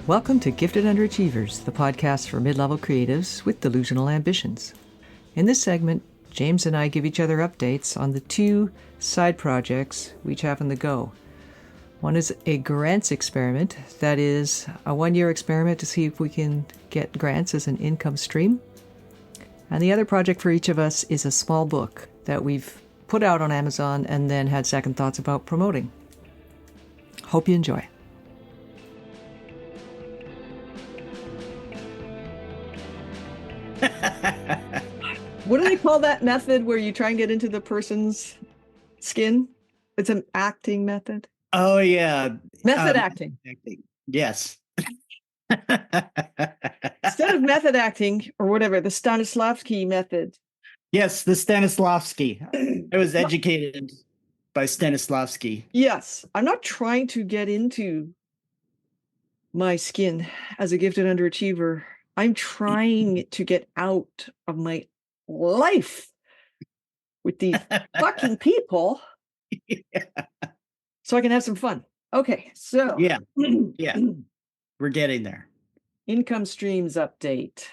Welcome to Gifted Underachievers, the podcast for mid-level creatives with delusional ambitions. In this segment, James and I give each other updates on the two side projects we each have on the go. One is a grants experiment, that is a one-year experiment to see if we can get grants as an income stream. And the other project for each of us is a small book that we've put out on Amazon and then had second thoughts about promoting. Hope you enjoy. What do they call that method where you try and get into the person's skin? It's an acting method. Oh, yeah. Method acting. Yes. Instead of method acting or whatever, the Stanislavski method. Yes, the Stanislavski. I was educated by Stanislavski. Yes. I'm not trying to get into my skin as a gifted underachiever. I'm trying to get out of my life with these fucking people so I can have some fun. Okay, so Yeah, we're getting there. Income streams update.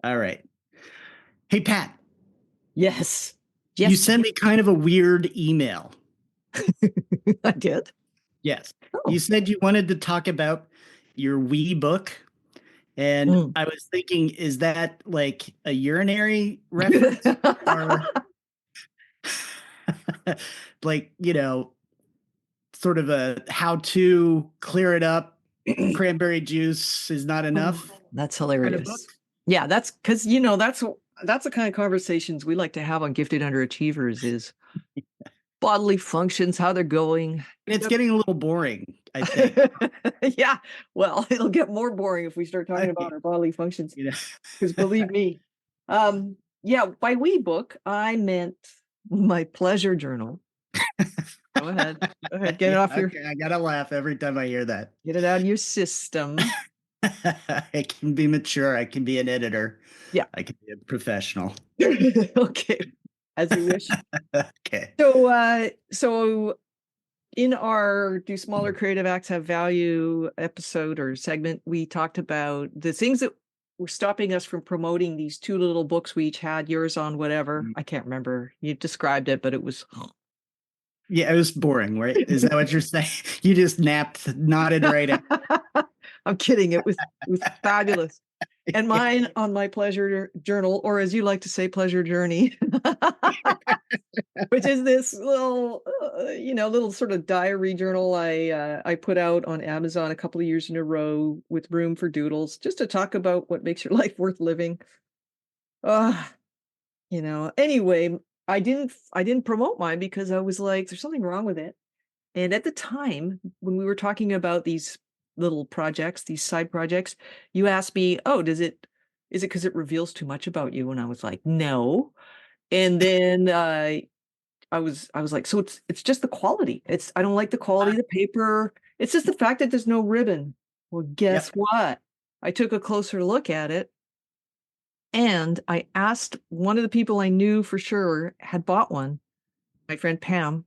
All right. Hey, Pat. Yes. You sent me kind of a weird email. I did? Yes. Oh. You said you wanted to talk about your wee book. And I was thinking, is that like a urinary reference? Or like, sort of a how to clear it up, cranberry juice is not enough? That's hilarious. Kind of book? Yeah, that's because, that's the kind of conversations we like to have on Gifted Underachievers is bodily functions, how they're going. It's getting a little boring, I think. Yeah, well, it'll get more boring if we start talking about our bodily functions. Because believe me, by wee book, I meant my pleasure journal. Go ahead, get it off your. Okay, I gotta laugh every time I hear that. Get it out of your system. I can be mature. I can be an editor. Yeah, I can be a professional. Okay, as you wish. Okay. So in our Do Smaller Creative Acts Have Value episode or segment, we talked about the things that were stopping us from promoting these two little books we each had, yours on whatever. I can't remember. You described it, but it was... Yeah, it was boring, right? Is that what you're saying? You just nodded right at. I'm kidding. It was fabulous. And mine on my pleasure journal, or as you like to say, pleasure journey, which is this little, little sort of diary journal I put out on Amazon a couple of years in a row with room for doodles, just to talk about what makes your life worth living. Anyway, I didn't promote mine because I was like, there's something wrong with it. And at the time when we were talking about these little projects, these side projects, you asked me, is it because it reveals too much about you? And I was like, no. And then I was like, so it's just the quality. I don't like the quality of the paper. It's just the fact that there's no ribbon. Well, guess what? I took a closer look at it. And I asked one of the people I knew for sure had bought one, my friend Pam.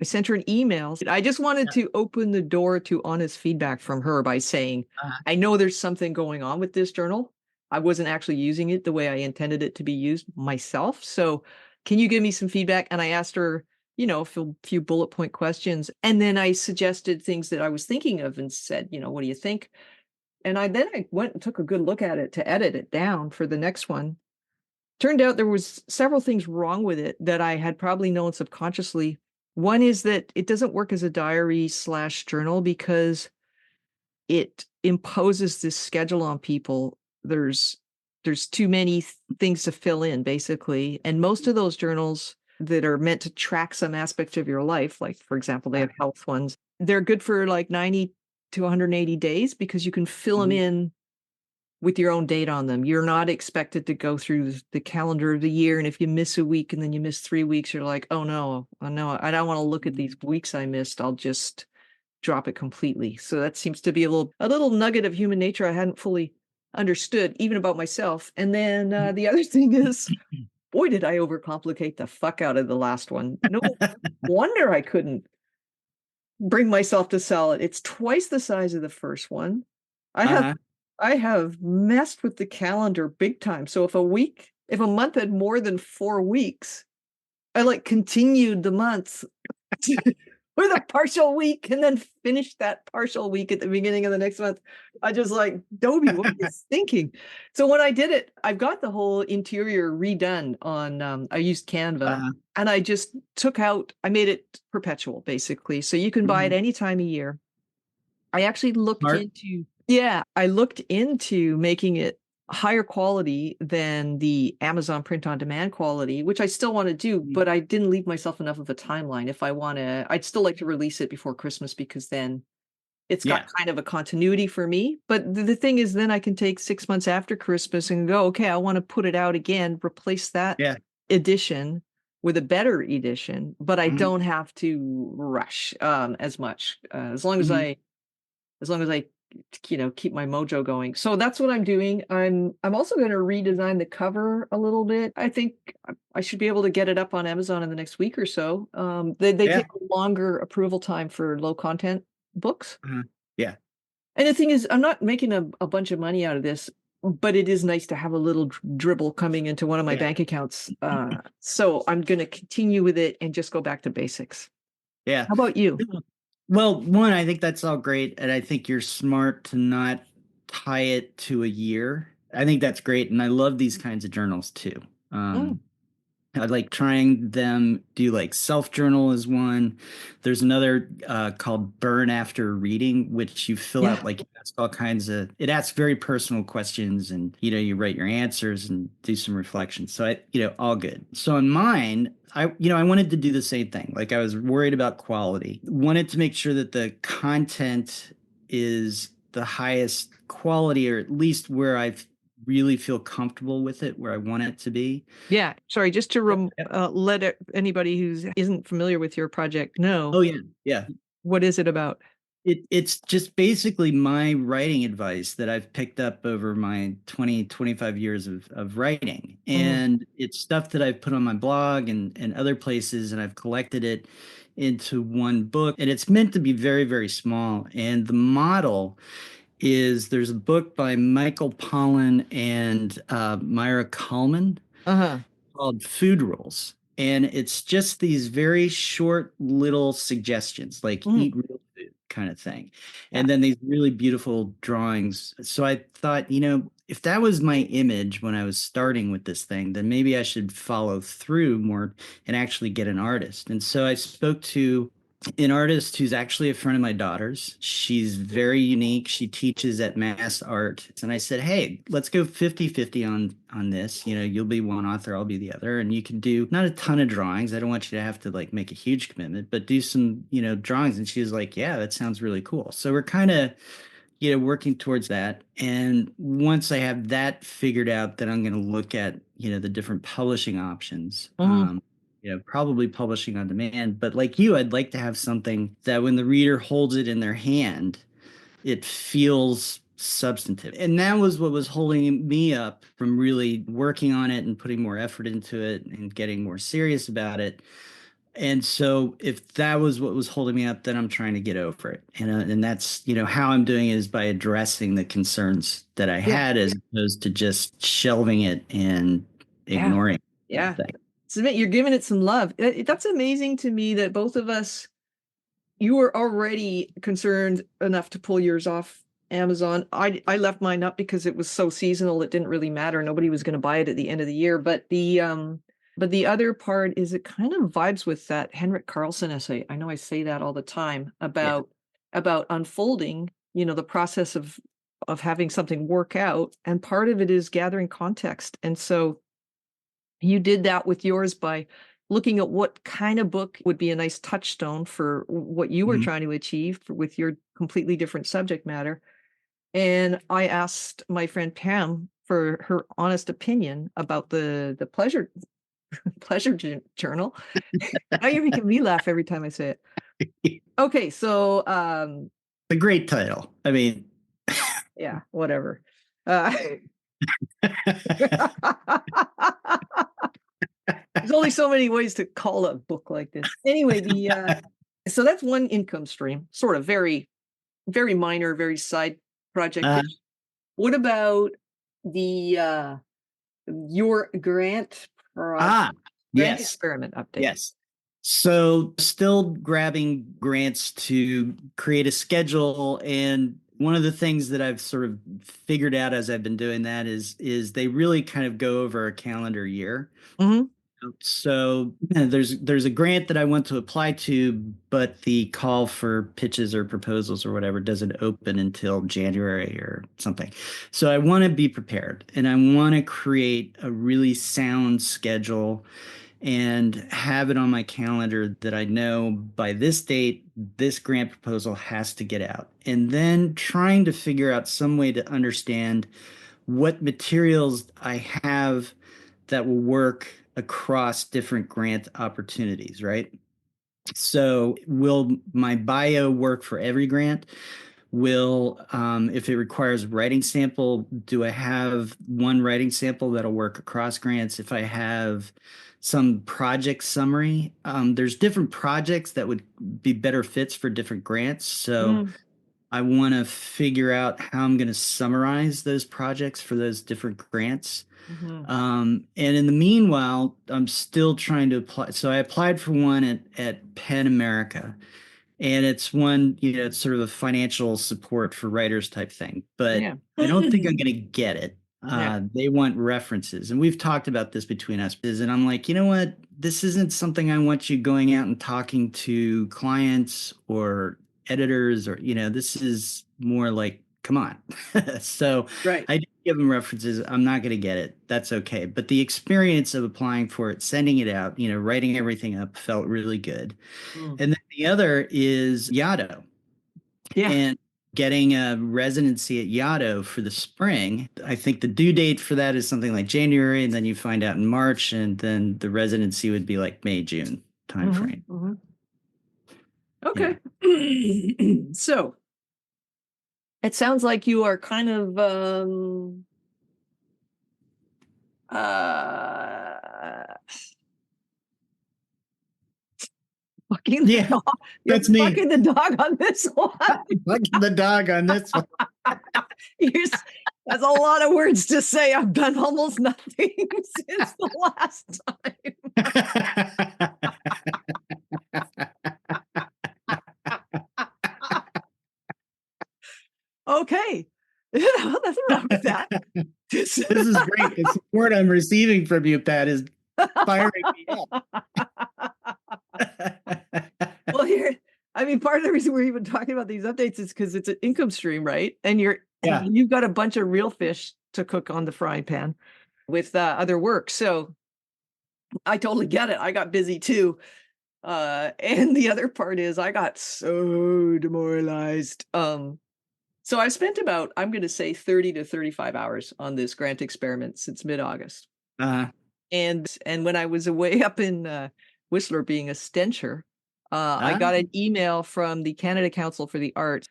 I sent her an email. I just wanted to open the door to honest feedback from her by saying, I know there's something going on with this journal. I wasn't actually using it the way I intended it to be used myself. So can you give me some feedback? And I asked her, a few bullet point questions. And then I suggested things that I was thinking of and said, what do you think? And I went and took a good look at it to edit it down for the next one. Turned out there was several things wrong with it that I had probably known subconsciously. One is that it doesn't work as a diary/journal because it imposes this schedule on people. There's too many things to fill in, basically. And most of those journals that are meant to track some aspect of your life, like, for example, they have health ones, they're good for like 90 to 180 days because you can fill them in with your own date on them. You're not expected to go through the calendar of the year. And if you miss a week and then you miss 3 weeks, you're like, oh no, I don't want to look at these weeks I missed. I'll just drop it completely. So that seems to be a little nugget of human nature I hadn't fully understood, even about myself. And then the other thing is, boy, did I overcomplicate the fuck out of the last one. No wonder I couldn't bring myself to sell it. It's twice the size of the first one. I have Uh-huh. I have messed with the calendar big time. So if a month had more than 4 weeks, I like continued the month with a partial week and then finished that partial week at the beginning of the next month. I just like, Dobie, what are you thinking? So when I did it, I've got the whole interior redone on, I used Canva Uh-huh. and I made it perpetual basically. So you can buy it Mhm. any time of year. I actually looked Smart. into, yeah, I looked into making it higher quality than the Amazon print on demand quality, which I still want to do, Mhm. but I didn't leave myself enough of a timeline. If I want to, I'd still like to release it before Christmas because then it's got Yeah. kind of a continuity for me. But the thing is, then I can take 6 months after Christmas and go, okay, I want to put it out again, replace that Yeah. edition with a better edition, but I Mhm. don't have to rush as much. Mhm. As long as I, keep my mojo going. So that's what I'm doing. I'm also going to redesign the cover a little bit. I think I should be able to get it up on Amazon in the next week or so. They Yeah. take a longer approval time for low content books. Uh-huh. Yeah. And the thing is, I'm not making a bunch of money out of this, but it is nice to have a little dribble coming into one of my Yeah. bank accounts. So I'm going to continue with it and just go back to basics. Yeah. How about you? Well, one, I think that's all great, and I think you're smart to not tie it to a year. I think that's great, and I love these kinds of journals too. Mm, I like trying them. Do like self journal is one. There's another called Burn After Reading, which you fill yeah. out like you ask all kinds of. It asks very personal questions, and you write your answers and do some reflection. So all good. So in mine, I wanted to do the same thing. Like I was worried about quality. Wanted to make sure that the content is the highest quality, or at least where I really feel comfortable with it, where I want it to be. Yeah, sorry, just to Yep, yep. let anybody who isn't familiar with your project know, Oh yeah, yeah. what is it about? It's just basically my writing advice that I've picked up over my 25 years of writing. Mhm. And it's stuff that I've put on my blog and other places, and I've collected it into one book. And it's meant to be very, very small. And the model is there's a book by Michael Pollan and Myra Kalman Uh-huh. called Food Rules. And it's just these very short little suggestions, like Mhm. eat real food kind of thing. Yeah. And then these really beautiful drawings. So I thought, if that was my image when I was starting with this thing, then maybe I should follow through more and actually get an artist. And so I spoke to an artist who's actually a friend of my daughter's. She's very unique. She teaches at Mass Art. And I said, "Hey, let's go 50-50 on this. You'll be one author, I'll be the other, and you can do not a ton of drawings. I don't want you to have to like make a huge commitment, but do some, drawings." And she was like, "Yeah, that sounds really cool." So we're kind of working towards that. And once I have that figured out, then I'm going to look at, the different publishing options. Mhm. Probably publishing on demand. But like you, I'd like to have something that when the reader holds it in their hand, it feels substantive. And that was what was holding me up from really working on it and putting more effort into it and getting more serious about it. And so if that was what was holding me up, then I'm trying to get over it. And that's, how I'm doing it is by addressing the concerns that I Yeah. had as opposed to just shelving it and Yeah. ignoring it kind of Yeah. thing. Submit, you're giving it some love. That's amazing to me that both of us, you were already concerned enough to pull yours off Amazon. I left mine up because it was so seasonal, it didn't really matter. Nobody was going to buy it at the end of the year. But the other part is it kind of vibes with that Henrik Carlson essay. I know I say that all the time Yeah. about unfolding, the process of having something work out. And part of it is gathering context. And so you did that with yours by looking at what kind of book would be a nice touchstone for what you were Mhm. trying to achieve with your completely different subject matter. And I asked my friend Pam for her honest opinion about the pleasure journal. Now you're making me laugh every time I say it. Okay, so A great title. I mean, yeah, whatever. Uh, there's only so many ways to call a book like this. Anyway, the so that's one income stream, sort of very, very minor, very side project Uh, pitch. What about the your ah, grant yes. experiment update? Yes. So still grabbing grants to create a schedule. And one of the things that I've sort of figured out as I've been doing that is they really kind of go over a calendar year. Mhm. So there's a grant that I want to apply to, but the call for pitches or proposals or whatever doesn't open until January or something. So I want to be prepared and I want to create a really sound schedule and have it on my calendar that I know by this date, this grant proposal has to get out. And then trying to figure out some way to understand what materials I have that will work across different grant opportunities, right? So, will my bio work for every grant? If it requires writing sample, do I have one writing sample that'll work across grants? If I have some project summary, there's different projects that would be better fits for different grants. So Mm, I want to figure out how I'm going to summarize those projects for those different grants. mhm. And in the meanwhile, I'm still trying to apply. So I applied for one at Penn America, and it's one, it's sort of a financial support for writers type thing, but Yeah. I don't think I'm going to get it. Yeah. They want references, and we've talked about this between us. And I'm like, you know what? This isn't something I want you going out and talking to clients or editors, or this is more like, come on. So Right. I did give them references. I'm not going to get it. That's okay. But the experience of applying for it, sending it out, writing everything up felt really good. Mm. And then the other is Yaddo, Yeah. and getting a residency at Yaddo for the spring. I think the due date for that is something like January, and then you find out in March, and then the residency would be like May, June Mhm, timeframe. mhm. Yeah. Okay. So it sounds like you are kind of uh fucking the Yeah, dog. You're that's me. fucking the dog on this one. Like the dog on this one. You're s That's a lot of words to say. I've done almost nothing since the last time. Okay. Nothing wrong with that. Just This is great. The support I'm receiving from you, Pat, is firing me up. Well, here I mean, part of the reason we're even talking about these updates is because it's an income stream, right? And Yeah. you've got a bunch of real fish to cook on the frying pan with, other work, so I totally get it. I got busy too. And the other part is I got so demoralized. So I spent about, I'm gonna say 30 to 35 hours on this grant experiment since mid-August. Uh, And when I was away up in, Whistler being a stencher, I uh, got an email from the Canada Council for the Arts,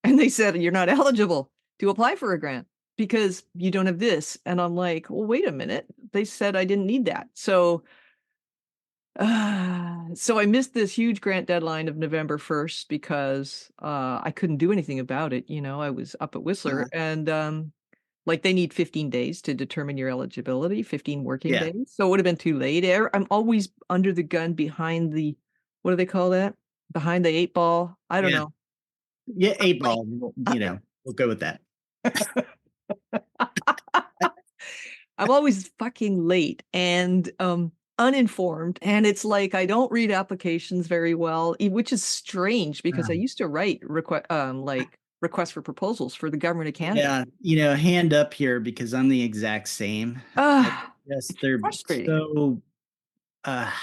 and they said, "You're not eligible to apply for a grant because you don't have this." And I'm like, "Well, wait a minute. They said I didn't need that." So I missed this huge grant deadline of November 1st because, I couldn't do anything about it, I was up at uh, Whistler and, like, they need 15 days to determine your eligibility, 15 working yeah. days, so it would've been too late. I'm always under the gun behind the what do they call that? Behind the 8 ball? I don't Yeah. know. Yeah. Eight Like, ball. We'll go with that. I'm always fucking late and, uninformed, and it's like I don't read applications very well, which is strange because I Um, used to write like, requests for proposals for the government of Canada. yeah. Hand up here because I'm the exact same. I Ah, they're frustrating. so, uh, I've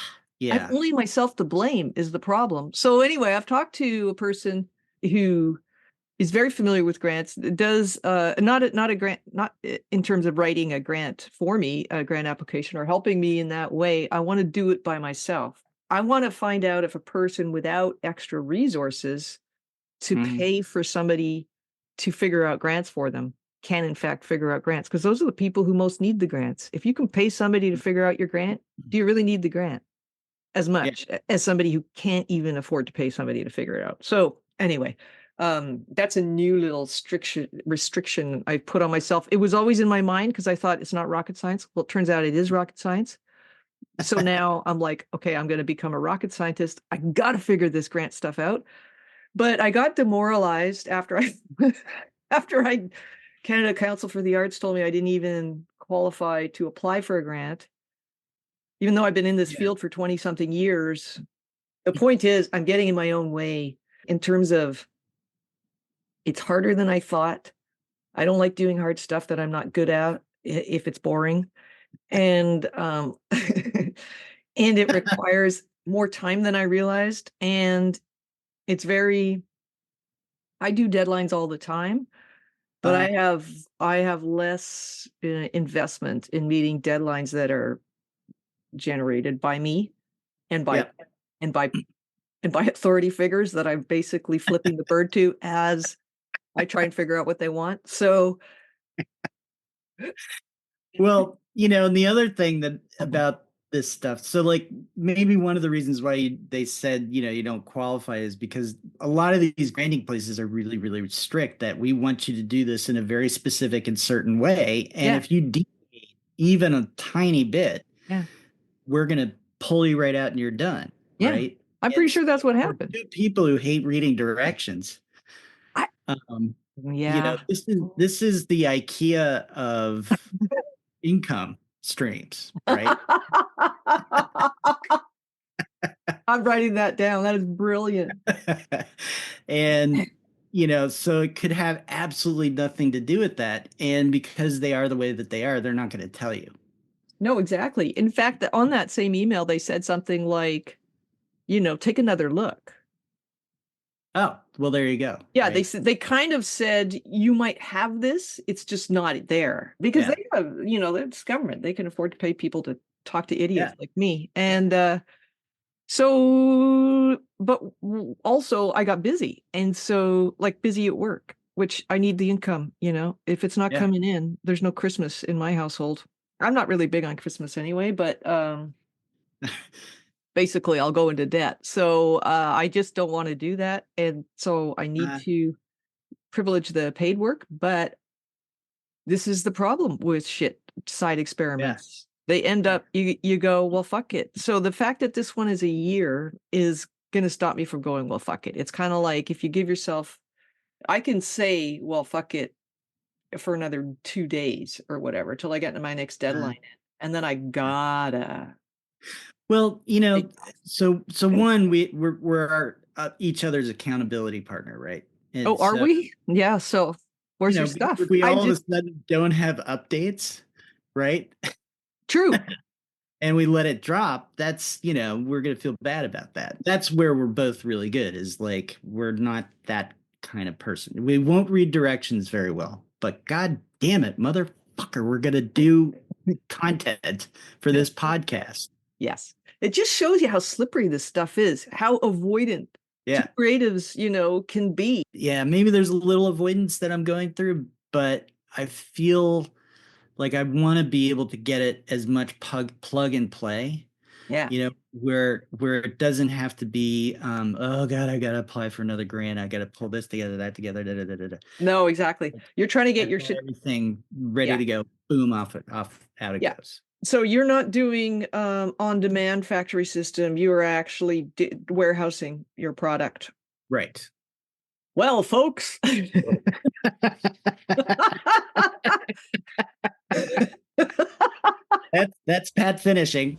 yeah. only myself to blame is the problem. So anyway, I've talked to a person who is very familiar with grants, does, not a grant not I in terms of writing a grant for me, a grant application or helping me in that way. I wanna do it by myself. I wanna find out if a person without extra resources to Mhm. pay for somebody to figure out grants for them can in fact figure out grants because those are the people who most need the grants. If you can pay somebody to figure out your grant, do you really need the grant as Yeah. much as somebody who can't even afford to pay somebody to figure it out? So, anyway, That's a new little restriction I put on myself. It was always in my mind because I thought it's not rocket science. Well, it turns out it is rocket science. So now I'm like, okay, I'm going to become a rocket scientist. I got to figure this grant stuff out. But I got demoralized after Canada Council for the Arts told me I didn't even qualify to apply for a grant, even though I've been in this field for 20 something years. The point is, I'm getting in my own way in terms of it's harder than I thought. I don't like doing hard stuff that I'm not good at if it's boring. And and it requires more time than I realized. And it's I do deadlines all the time, but I have less investment in meeting deadlines that are generated by me and by authority figures that I'm basically flipping the bird to as I try and figure out what they want. So, well, and the other thing that about this stuff, so like maybe one of the reasons why they said, you don't qualify is because a lot of these granting places are really, really strict that we want you to do this in a very specific and certain way. And if you deviate even a tiny bit, we're going to pull you right out and you're done. Yeah. Right. I'm pretty sure that's what happened. Two people who hate reading directions. This is the IKEA of income streams, right? I'm writing that down. That is brilliant. And so it could have absolutely nothing to do with that. And because they are the way that they are, they're not going to tell you. No, exactly. In fact, on that same email, they said something like, take another look. Oh, well, there you go. Yeah, right? They kind of said you might have this, it's just not there because they have, it's government. They can afford to pay people to talk to idiots like me. And so, but also I got busy, and so like busy at work, which I need the income. If it's not coming in, there's no Christmas in my household. I'm not really big on Christmas anyway, but basically I'll go into debt. So I just don't want to do that. And so I need to privilege the paid work. But this is the problem with side experiments. They end up, you go, well, fuck it. So the fact that this one is a year is going to stop me from going, well, fuck it. It's kind of like if you give yourself, I can say, well, fuck it for another 2 days or whatever till I get to my next deadline. And then I gotta. Well, so one, we're each other's accountability partner, right? And are we? Yeah. So where's your stuff? We all of a sudden don't have updates, right? True. And we let it drop. That's, we're going to feel bad about that. That's where we're both really good is like, we're not that kind of person. We won't read directions very well, but God damn it, motherfucker, we're going to do content for this podcast. Yes. It just shows you how slippery this stuff is, how avoidant creatives, can be. Yeah, maybe there's a little avoidance that I'm going through, but I feel like I want to be able to get it as much plug and play. Yeah. Where it doesn't have to be, oh God, I got to apply for another grant. I got to pull this together, that together. Da, da, da, da. No, exactly. You're trying to get your shit. Everything ready to go. Boom, out it goes. So you're not doing on-demand factory system. You are actually warehousing your product. Right. Well, folks. That's Pat finishing.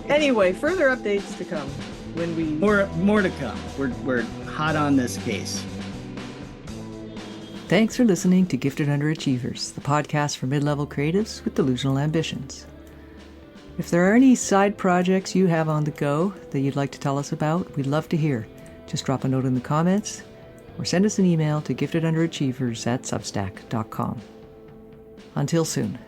Anyway, further updates to come when we more to come. We're hot on this case. Thanks for listening to Gifted Underachievers, the podcast for mid-level creatives with delusional ambitions. If there are any side projects you have on the go that you'd like to tell us about, we'd love to hear. Just drop a note in the comments or send us an email to giftedunderachievers@substack.com. Until soon.